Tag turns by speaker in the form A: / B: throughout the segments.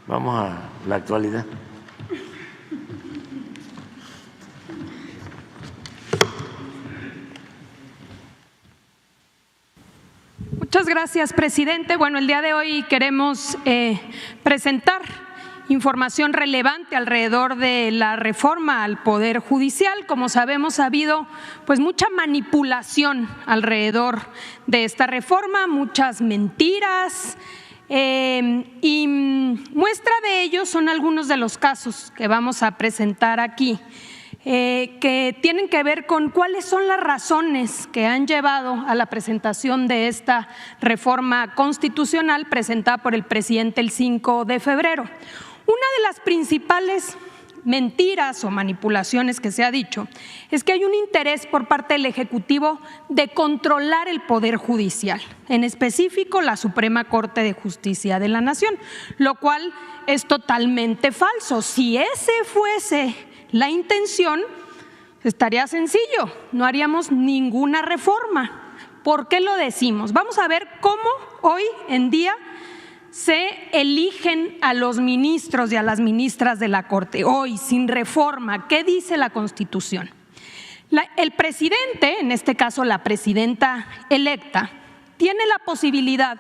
A: Vamos a la actualidad.
B: Muchas gracias, presidente. Bueno, el día de hoy queremos presentar información relevante alrededor de la reforma al Poder Judicial. Como sabemos, ha habido pues mucha manipulación alrededor de esta reforma, muchas mentiras, y muestra de ello son algunos de los casos que vamos a presentar aquí, que tienen que ver con cuáles son las razones que han llevado a la presentación de esta reforma constitucional presentada por el presidente el 5 de febrero. Una de las principales mentiras o manipulaciones que se ha dicho es que hay un interés por parte del Ejecutivo de controlar el Poder Judicial, en específico la Suprema Corte de Justicia de la Nación, lo cual es totalmente falso. Si ese fuese la intención, estaría sencillo, no haríamos ninguna reforma. ¿Por qué lo decimos? Vamos a ver cómo hoy en día se eligen a los ministros y a las ministras de la Corte, hoy sin reforma. ¿Qué dice la Constitución? El presidente, en este caso la presidenta electa, tiene la posibilidad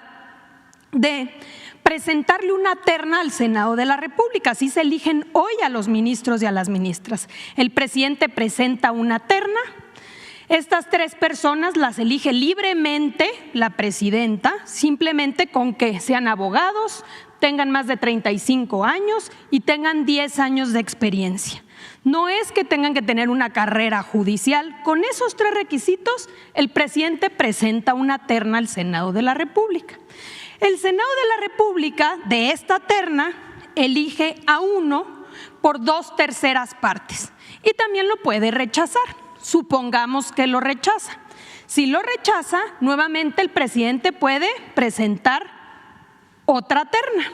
B: de presentarle una terna al Senado de la República. Así se eligen hoy a los ministros y a las ministras. El presidente presenta una terna. Estas 3 personas las elige libremente la presidenta, simplemente con que sean abogados, tengan más de 35 años y tengan 10 años de experiencia. No es que tengan que tener una carrera judicial. Con esos 3 requisitos, el presidente presenta una terna al Senado de la República. El Senado de la República, de esta terna, elige a uno por 2/3 partes y también lo puede rechazar. Supongamos que lo rechaza. Si lo rechaza, nuevamente el presidente puede presentar otra terna.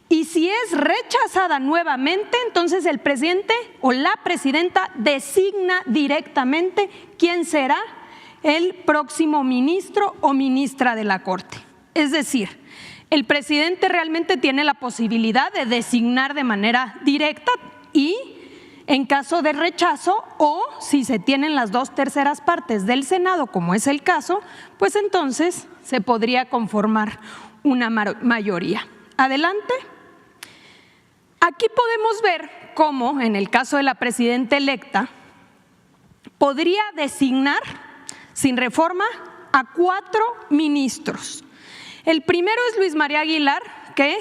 B: Y si es rechazada nuevamente, entonces el presidente o la presidenta designa directamente quién será el próximo ministro o ministra de la Corte. Es decir, el presidente realmente tiene la posibilidad de designar de manera directa y en caso de rechazo o si se tienen las 2/3 partes del Senado, como es el caso, pues entonces se podría conformar una mayoría. Adelante. Aquí podemos ver cómo, en el caso de la presidenta electa, podría designar sin reforma a 4 ministros. El primero es Luis María Aguilar, que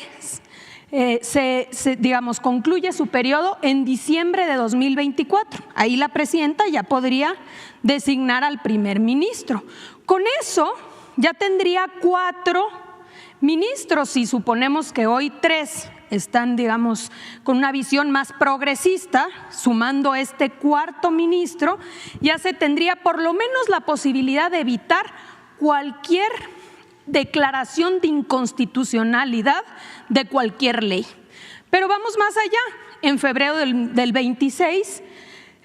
B: concluye su periodo en diciembre de 2024. Ahí la presidenta ya podría designar al primer ministro. Con eso ya tendría 4 ministros. Si suponemos que hoy 3 están, con una visión más progresista, sumando este 4.º ministro, ya se tendría por lo menos la posibilidad de evitar cualquier declaración de inconstitucionalidad de cualquier ley. Pero vamos más allá. En febrero del 26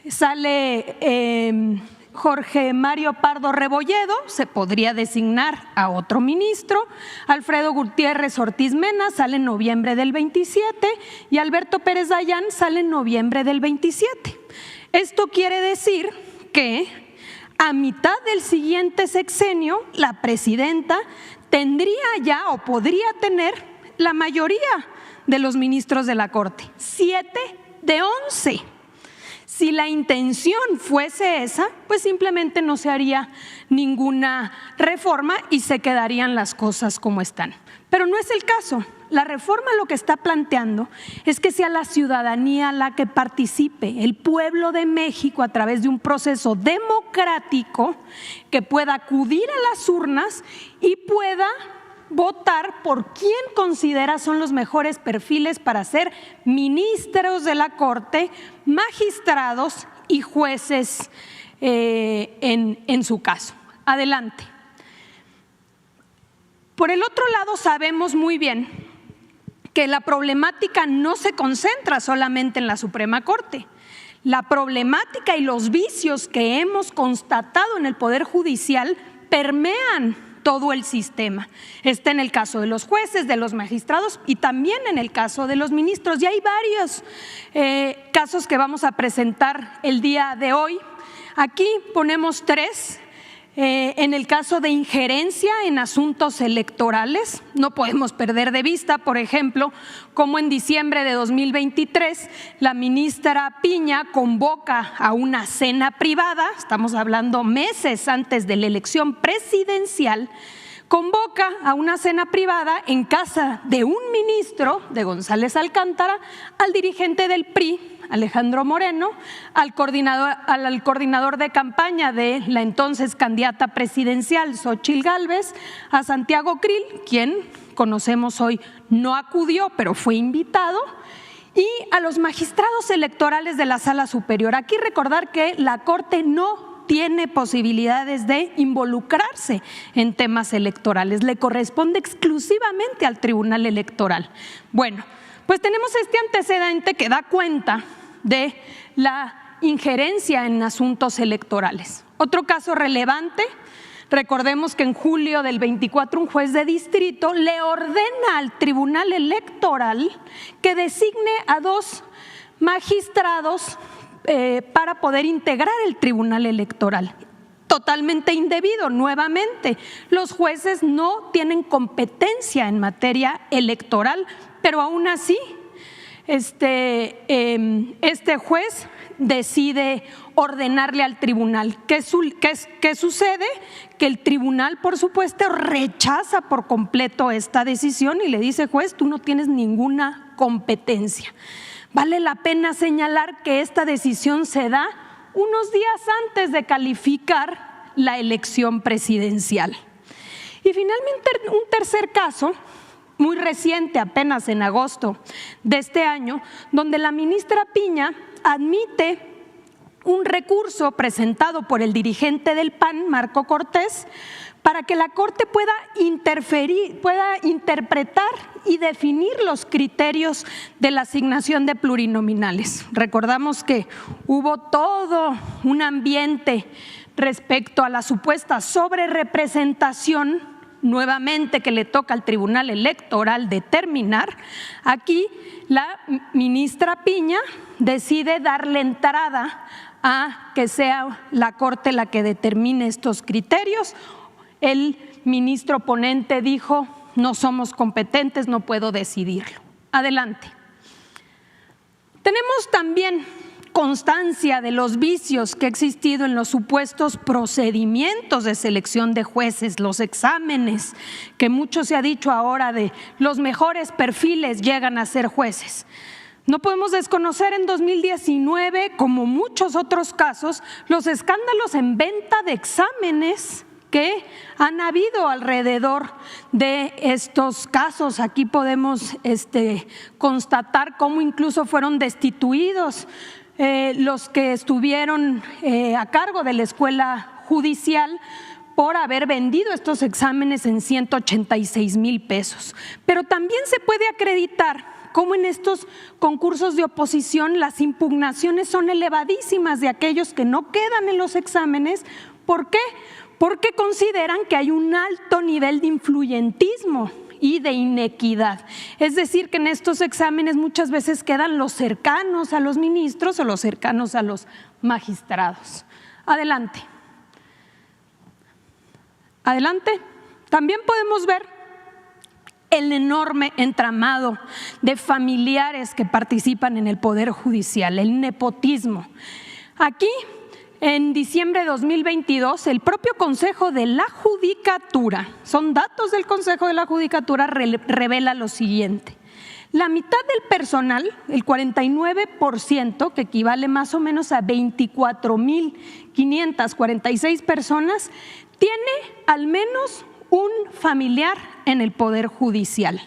B: sale Jorge Mario Pardo Rebolledo, se podría designar a otro ministro. Alfredo Gutiérrez Ortiz Mena sale en noviembre del 27 y Alberto Pérez Dayán sale en noviembre del 27. Esto quiere decir que a mitad del siguiente sexenio, la presidenta tendría ya o podría tener la mayoría de los ministros de la Corte, 7 de 11. Si la intención fuese esa, pues simplemente no se haría ninguna reforma y se quedarían las cosas como están. Pero no es el caso. La reforma lo que está planteando es que sea la ciudadanía la que participe, el pueblo de México, a través de un proceso democrático, que pueda acudir a las urnas y pueda votar por quién considera son los mejores perfiles para ser ministros de la Corte, magistrados y jueces en su caso. Adelante. Por el otro lado, sabemos muy bien que la problemática no se concentra solamente en la Suprema Corte. La problemática y los vicios que hemos constatado en el Poder Judicial permean todo el sistema. Está en el caso de los jueces, de los magistrados y también en el caso de los ministros. Y hay varios casos que vamos a presentar el día de hoy. Aquí ponemos tres. En el caso de injerencia en asuntos electorales, no podemos perder de vista, por ejemplo, cómo en diciembre de 2023 la ministra Piña convoca a una cena privada, estamos hablando meses antes de la elección presidencial, convoca a una cena privada en casa de un ministro, de González Alcántara, al dirigente del PRI, Alejandro Moreno, al coordinador de campaña de la entonces candidata presidencial Xóchitl Gálvez, a Santiago Krill, quien conocemos hoy no acudió, pero fue invitado, y a los magistrados electorales de la Sala Superior. Aquí recordar que la Corte no tiene posibilidades de involucrarse en temas electorales, le corresponde exclusivamente al Tribunal Electoral. Bueno, pues tenemos este antecedente que da cuenta de la injerencia en asuntos electorales. Otro caso relevante, recordemos que en julio del 24 un juez de distrito le ordena al Tribunal Electoral que designe a 2 magistrados para poder integrar el Tribunal Electoral. Totalmente indebido, nuevamente. Los jueces no tienen competencia en materia electoral, pero aún así este juez decide ordenarle al tribunal. ¿Qué sucede? Que el tribunal, por supuesto, rechaza por completo esta decisión y le dice: juez, tú no tienes ninguna competencia. Vale la pena señalar que esta decisión se da unos días antes de calificar la elección presidencial. Y finalmente, un tercer caso, muy reciente, apenas en agosto de este año, donde la ministra Piña admite un recurso presentado por el dirigente del PAN, Marco Cortés, para que la Corte pueda interpretar y definir los criterios de la asignación de plurinominales. Recordamos que hubo todo un ambiente respecto a la supuesta sobrerepresentación, nuevamente que le toca al Tribunal Electoral determinar. Aquí la ministra Piña decide darle entrada a que sea la Corte la que determine estos criterios. El ministro ponente dijo: no somos competentes, no puedo decidirlo. Adelante. Tenemos también constancia de los vicios que ha existido en los supuestos procedimientos de selección de jueces, los exámenes, que mucho se ha dicho ahora de los mejores perfiles llegan a ser jueces. No podemos desconocer en 2019, como muchos otros casos, los escándalos en venta de exámenes que han habido alrededor de estos casos. Aquí podemos constatar cómo incluso fueron destituidos los que estuvieron a cargo de la escuela judicial por haber vendido estos exámenes en 186,000 pesos. Pero también se puede acreditar cómo en estos concursos de oposición las impugnaciones son elevadísimas de aquellos que no quedan en los exámenes. ¿Por qué? Porque consideran que hay un alto nivel de influyentismo y de inequidad. Es decir, que en estos exámenes muchas veces quedan los cercanos a los ministros o los cercanos a los magistrados. Adelante. Adelante. También podemos ver el enorme entramado de familiares que participan en el Poder Judicial, el nepotismo. Aquí, en diciembre de 2022, el propio Consejo de la Judicatura, son datos del Consejo de la Judicatura, revela lo siguiente: la mitad del personal, el 49%, que equivale más o menos a 24,546 personas, tiene al menos un familiar en el Poder Judicial.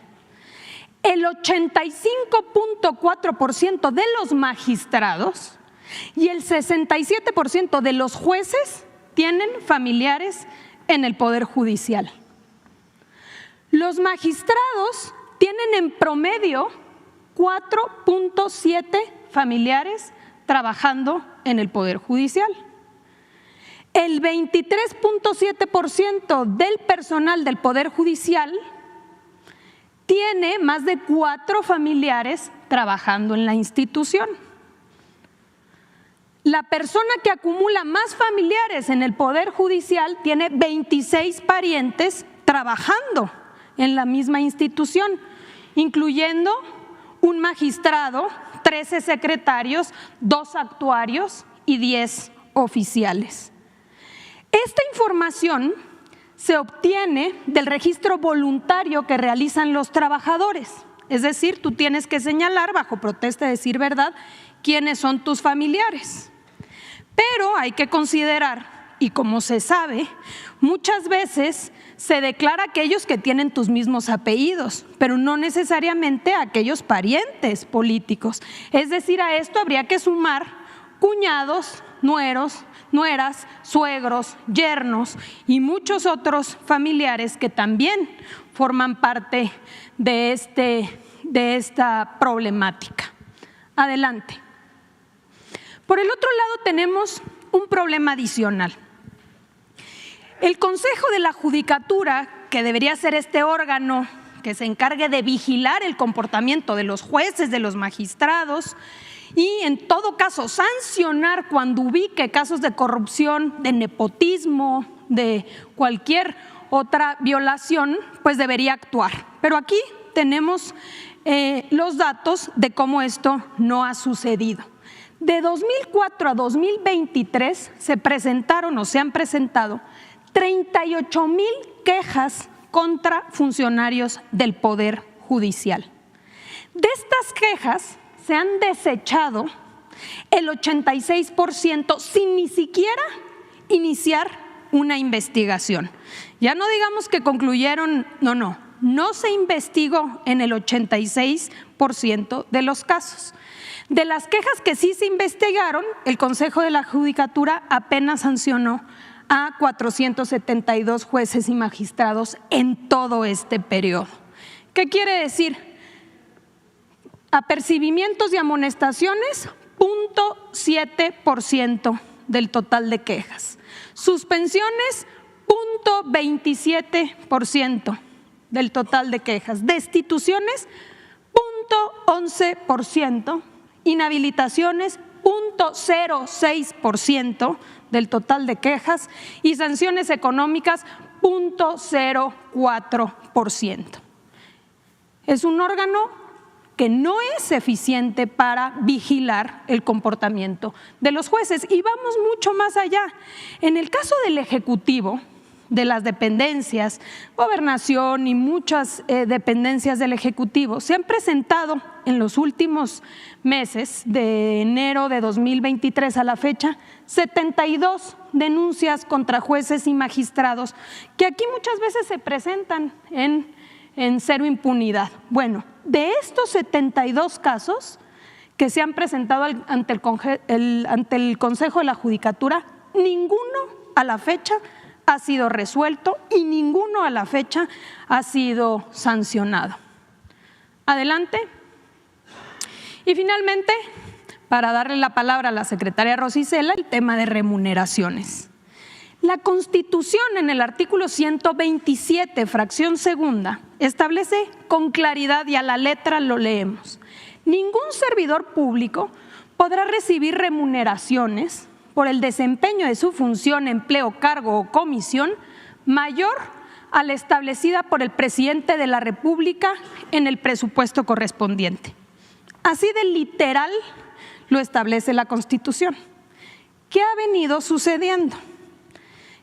B: El 85,4% de los magistrados y el 67% de los jueces tienen familiares en el Poder Judicial. Los magistrados tienen en promedio 4,7 familiares trabajando en el Poder Judicial. el 23.7% del personal del Poder Judicial tiene más de 4 familiares trabajando en la institución. La persona que acumula más familiares en el Poder Judicial tiene 26 parientes trabajando en la misma institución, incluyendo un magistrado, 13 secretarios, 2 actuarios y 10 oficiales. Esta información se obtiene del registro voluntario que realizan los trabajadores. Es decir, tú tienes que señalar, bajo protesta de decir verdad, quiénes son tus familiares. Pero hay que considerar, y como se sabe, muchas veces se declara aquellos que tienen tus mismos apellidos, pero no necesariamente aquellos parientes políticos. Es decir, a esto habría que sumar cuñados, nueros, nueras, suegros, yernos y muchos otros familiares que también forman parte de esta problemática. Adelante. Por el otro lado tenemos un problema adicional. El Consejo de la Judicatura, que debería ser este órgano que se encargue de vigilar el comportamiento de los jueces, de los magistrados y en todo caso sancionar cuando ubique casos de corrupción, de nepotismo, de cualquier otra violación, pues debería actuar. Pero aquí tenemos los datos de cómo esto no ha sucedido. De 2004 a 2023 se presentaron o se han presentado 38,000 quejas contra funcionarios del Poder Judicial. De estas quejas se han desechado el 86% sin ni siquiera iniciar una investigación. Ya no digamos que concluyeron, no se investigó en el 86% de los casos. De las quejas que sí se investigaron, el Consejo de la Judicatura apenas sancionó a 472 jueces y magistrados en todo este periodo. ¿Qué quiere decir? Apercibimientos y amonestaciones, 0.7% del total de quejas. Suspensiones, 0.27% del total de quejas. Destituciones, 0.11%. Inhabilitaciones, 0.06% del total de quejas y sanciones económicas, 0.04%. Es un órgano que no es eficiente para vigilar el comportamiento de los jueces. Y vamos mucho más allá. En el caso del Ejecutivo, de las dependencias, gobernación y muchas dependencias del Ejecutivo, se han presentado en los últimos meses, de enero de 2023 a la fecha, 72 denuncias contra jueces y magistrados, que aquí muchas veces se presentan en cero impunidad. Bueno, de estos 72 casos que se han presentado ante el Consejo de la Judicatura, ninguno a la fecha ha sido resuelto y ninguno a la fecha ha sido sancionado. Adelante. Y finalmente, para darle la palabra a la secretaria Rosy Cela, el tema de remuneraciones. La Constitución, en el artículo 127, fracción segunda, establece con claridad, y a la letra lo leemos: ningún servidor público podrá recibir remuneraciones por el desempeño de su función, empleo, cargo o comisión mayor a la establecida por el presidente de la República en el presupuesto correspondiente. Así de literal lo establece la Constitución. ¿Qué ha venido sucediendo?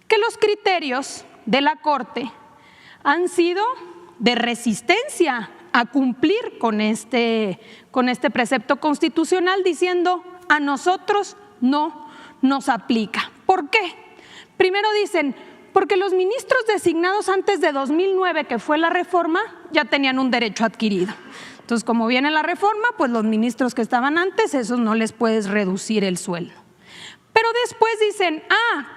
B: Que los criterios de la Corte han sido de resistencia a cumplir con este precepto constitucional, diciendo a nosotros no nos aplica. ¿Por qué? Primero dicen, porque los ministros designados antes de 2009, que fue la reforma, ya tenían un derecho adquirido. Entonces, como viene la reforma, pues los ministros que estaban antes, esos no les puedes reducir el sueldo. Pero después dicen,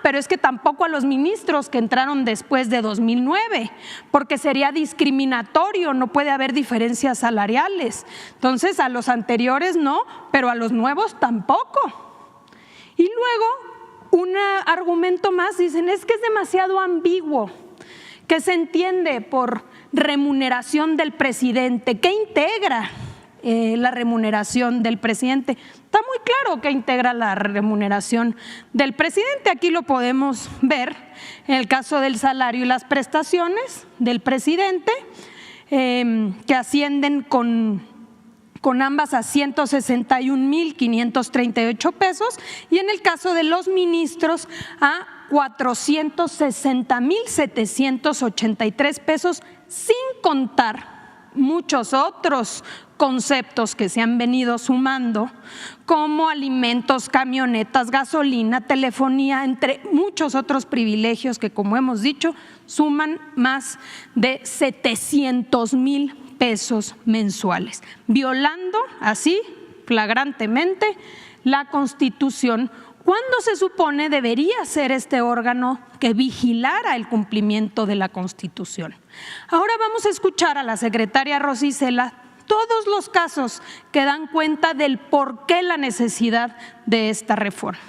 B: pero es que tampoco a los ministros que entraron después de 2009, porque sería discriminatorio, no puede haber diferencias salariales. Entonces, a los anteriores no, pero a los nuevos tampoco. Y luego un argumento más, dicen, es que es demasiado ambiguo. ¿Qué se entiende por remuneración del presidente? ¿Qué integra la remuneración del presidente? Está muy claro que integra la remuneración del presidente. Aquí lo podemos ver en el caso del salario y las prestaciones del presidente, que ascienden con ambas a 161,538 pesos, y en el caso de los ministros a 460,783 pesos, sin contar muchos otros conceptos que se han venido sumando, como alimentos, camionetas, gasolina, telefonía, entre muchos otros privilegios que, como hemos dicho, suman más de 700,000 pesos mensuales, violando así flagrantemente la Constitución, cuando se supone debería ser este órgano que vigilara el cumplimiento de la Constitución. Ahora vamos a escuchar a la secretaria Rosa Isela todos los casos que dan cuenta del por qué la necesidad de esta reforma.